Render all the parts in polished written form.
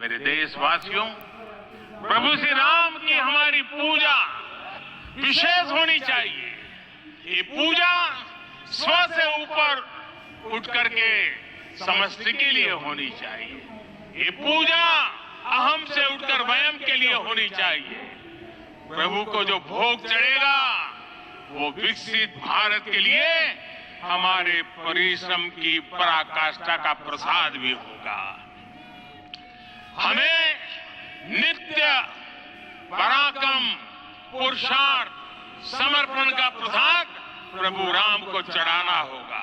मेरे देशवासियों, प्रभु श्री राम की हमारी पूजा विशेष होनी चाहिए। ये पूजा स्व से ऊपर उठ करके समष्टि के लिए होनी चाहिए। ये पूजा अहम से उठकर वयम के लिए होनी चाहिए। प्रभु को जो भोग चढ़ेगा वो विकसित भारत के लिए हमारे परिश्रम की पराकाष्ठा का प्रसाद भी होगा। हमें नित्य पराक्रम, पुरुषार्थ, समर्पण का प्रसाद प्रभु राम को चढ़ाना होगा।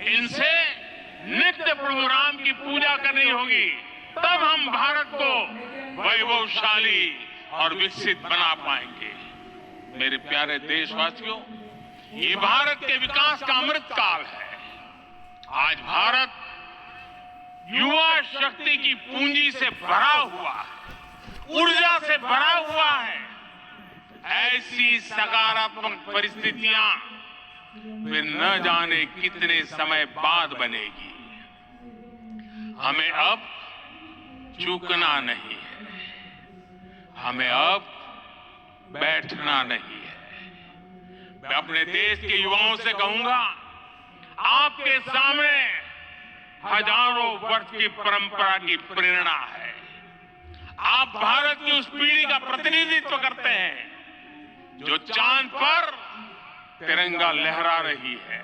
इनसे नित्य प्रभु राम की पूजा करनी होगी, तब हम भारत को वैभवशाली और विकसित बना पाएंगे। मेरे प्यारे देशवासियों, ये भारत के विकास का अमृत काल है। आज भारत युवा शक्ति की पूंजी से भरा हुआ है, ऊर्जा से भरा हुआ है। ऐसी सकारात्मक परिस्थितियां फिर न जाने कितने समय बाद बनेगी। हमें अब चूकना नहीं है, हमें अब बैठना नहीं है। मैं अपने देश के युवाओं से कहूंगा, आपके सामने हजारों वर्ष की परंपरा की प्रेरणा है। आप भारत की उस पीढ़ी का प्रतिनिधित्व करते हैं जो चांद पर तिरंगा लहरा रही है।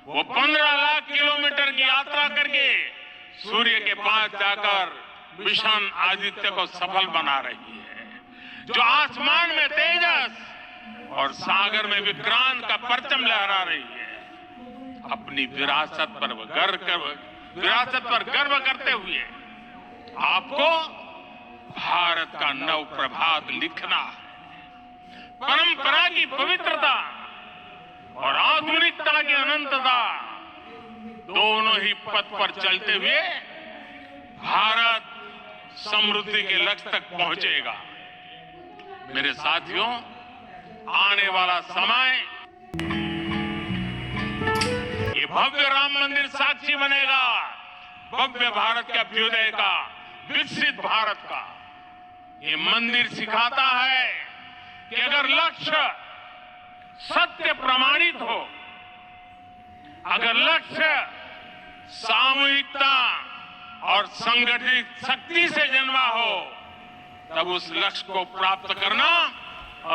वो 15 लाख किलोमीटर की यात्रा करके सूर्य के पास जाकर मिशन आदित्य को सफल बना रही है। जो आसमान में तेजस और सागर में विक्रांत का परचम लहरा रही है। अपनी विरासत पर गर्व करते हुए आपको भारत का नव प्रभात लिखना है। परंपरा की पवित्रता और आधुनिकता की अनंतता दोनों ही पथ पर चलते हुए भारत समृद्धि के लक्ष्य तक पहुंचेगा। मेरे साथियों, आने वाला समय ये भव्य राम मंदिर साक्षी बनेगा, भव्य भारत के अभ्युदय का, विकसित भारत का। ये मंदिर सिखाता है कि अगर लक्ष्य सत्य प्रमाणित हो, अगर लक्ष्य सामूहिकता और संगठित शक्ति से जन्मा हो, तब उस लक्ष्य को प्राप्त करना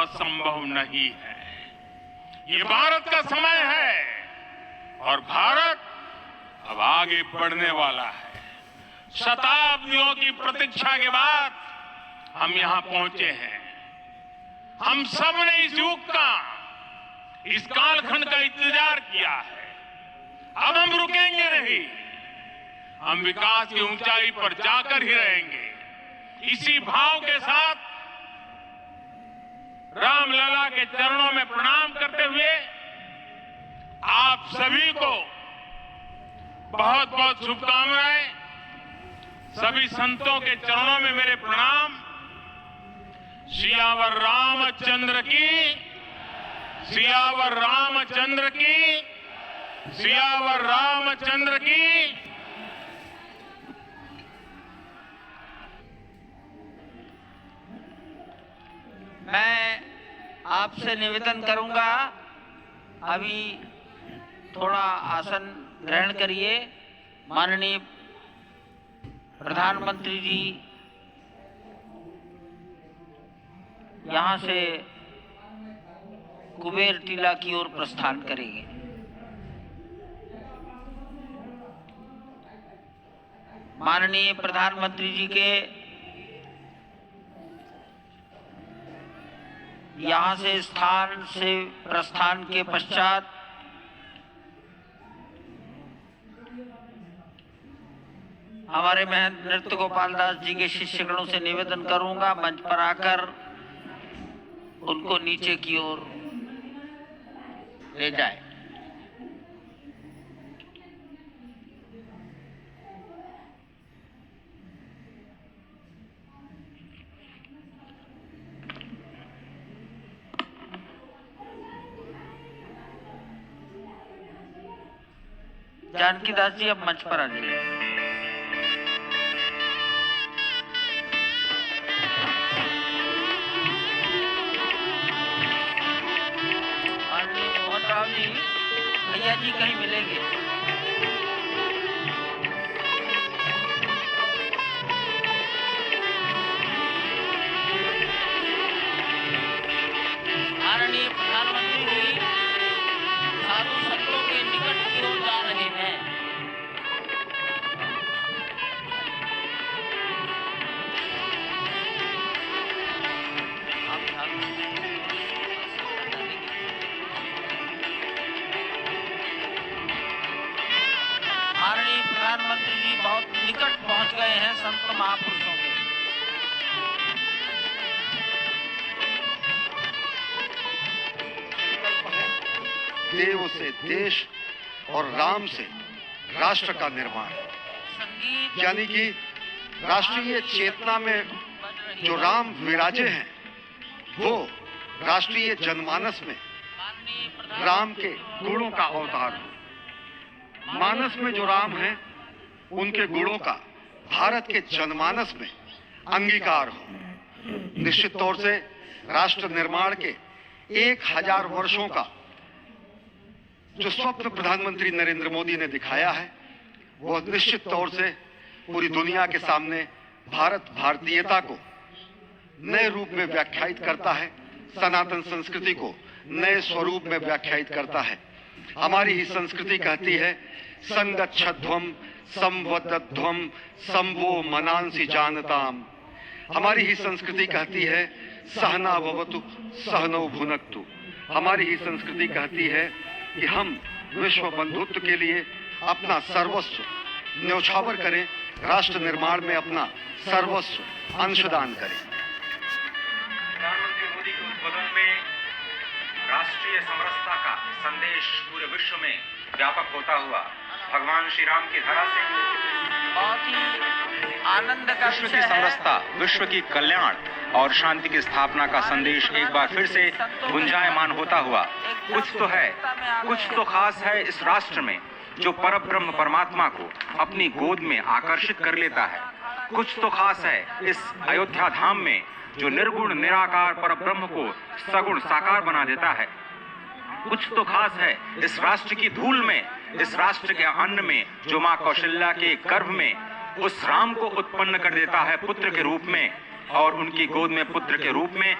असंभव नहीं है। ये भारत का समय है और भारत अब आगे बढ़ने वाला है। शताब्दियों की प्रतीक्षा के बाद हम यहां पहुंचे हैं। हम सब ने इस युग का, इस कालखंड का इंतजार किया है। अब हम रुकेंगे नहीं, हम विकास की ऊंचाई पर जाकर ही रहेंगे। इसी भाव के साथ रामलला के चरणों में प्रणाम करते हुए आप सभी को बहुत बहुत शुभकामनाएं। सभी संतों के चरणों में मेरे प्रणाम। सियावर रामचंद्र की, सियावर रामचंद्र की, सियावर रामचंद्र की। मैं आपसे निवेदन करूंगा, अभी थोड़ा आसन ग्रहण करिए। माननीय प्रधानमंत्री जी यहाँ से कुबेर टीला की ओर प्रस्थान करेंगे। माननीय प्रधानमंत्री जी के यहाँ से स्थान से प्रस्थान के पश्चात हमारे महंत नृत्य गोपाल दास जी के शिष्यगणों से निवेदन करूंगा, मंच पर आकर उनको नीचे की ओर ले जाए। जानकी दास जी अब मंच पर आ जाइए। भैया जी कहीं मिलेंगे। माननीय प्रधानमंत्री जी साधु संतों के निकट की ओर जा रहे हैं। माननीय प्रधानमंत्री जी बहुत निकट पहुंच गए हैं संत महापुरुषों के। देव से देश और राम से राष्ट्र का निर्माण, यानी कि राष्ट्रीय चेतना में जो राम विराजे हैं वो राष्ट्रीय जनमानस में राम के गुणों का अवतार हो। मानस में जो राम हैं उनके गुणों का भारत के जनमानस में अंगीकार हो। निश्चित तौर से राष्ट्र निर्माण के 1000 वर्षों का जो स्वप्न प्रधानमंत्री नरेंद्र मोदी ने दिखाया है वो निश्चित तौर से पूरी दुनिया के सामने भारत भारतीयता को नए रूप में व्याख्यायित करता है, सनातन संस्कृति को नए स्वरूप में व्याख्यायित करता है। हमारी ही संस्कृति कहती है संगच्छध्वम संवदध्वम संवो मनांसि जानताम। हमारी ही संस्कृति कहती है सहना भवतु सहनौ भुनक्तु। हमारी ही संस्कृति कहती है कि हम विश्व बंधुत्व के लिए अपना सर्वस्व न्यौछावर करें, राष्ट्र निर्माण में अपना सर्वस्व अंशदान करें। प्रधानमंत्री मोदी के उद्बोधन में राष्ट्रीय समरसता का संदेश पूरे विश्व में व्यापक होता हुआ भगवान श्री राम की धरा से बहुत ही आनंद का विश्व की समरसता, विश्व की कल्याण और शांति की स्थापना का संदेश एक बार फिर से गुंजायमान होता हुआ कुछ तो खास है इस राष्ट्र में जो परब्रह्म परमात्मा को अपनी गोद में आकर्षित कर लेता है। कुछ तो खास है इस अयोध्या धाम में जो निर्गुण निराकार परब्रह्म को सगुण साकार बना देता है। कुछ तो खास है इस राष्ट्र की धूल में, इस राष्ट्र के अन्न में जो मां कौशल्या के गर्भ में उस राम को उत्पन्न कर देता है पुत्र के रूप में, और उनकी गोद में पुत्र के रूप में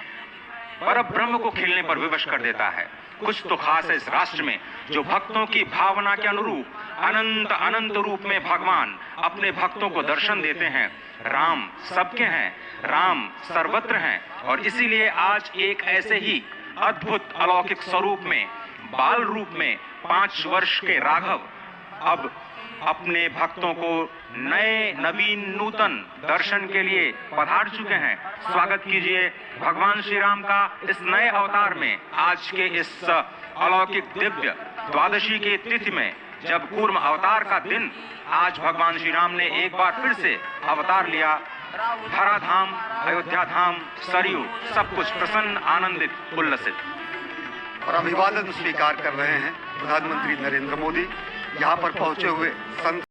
परब्रह्म को खेलने पर विवश कर देता है। कुछ तो खास है इस राष्ट्र में जो भक्तों की भावना के अनुरूप अनंत अनंत रूप में भगवान अपने भक्तों को दर्शन देते हैं। राम सबके हैं, राम सर्वत्र हैं, और इसीलिए आज एक ऐसे ही अद्भुत अलौकिक स्वरूप में, बाल रूप में 5 वर्ष के राघव अब अपने भक्तों को नए नवीन नूतन दर्शन के लिए पधार चुके हैं। स्वागत कीजिए भगवान श्री राम का इस नए अवतार में। आज के इस अलौकिक दिव्य द्वादशी की तिथि में, जब कूर्म अवतार का दिन, आज भगवान श्री राम ने एक बार फिर से अवतार लिया। धरा धाम, अयोध्या धाम, सरयू, सब कुछ प्रसन्न, आनंदित, उल्लसित। और अभिवादन स्वीकार कर रहे हैं प्रधानमंत्री नरेंद्र मोदी। यहाँ पर पहुंचे हुए संत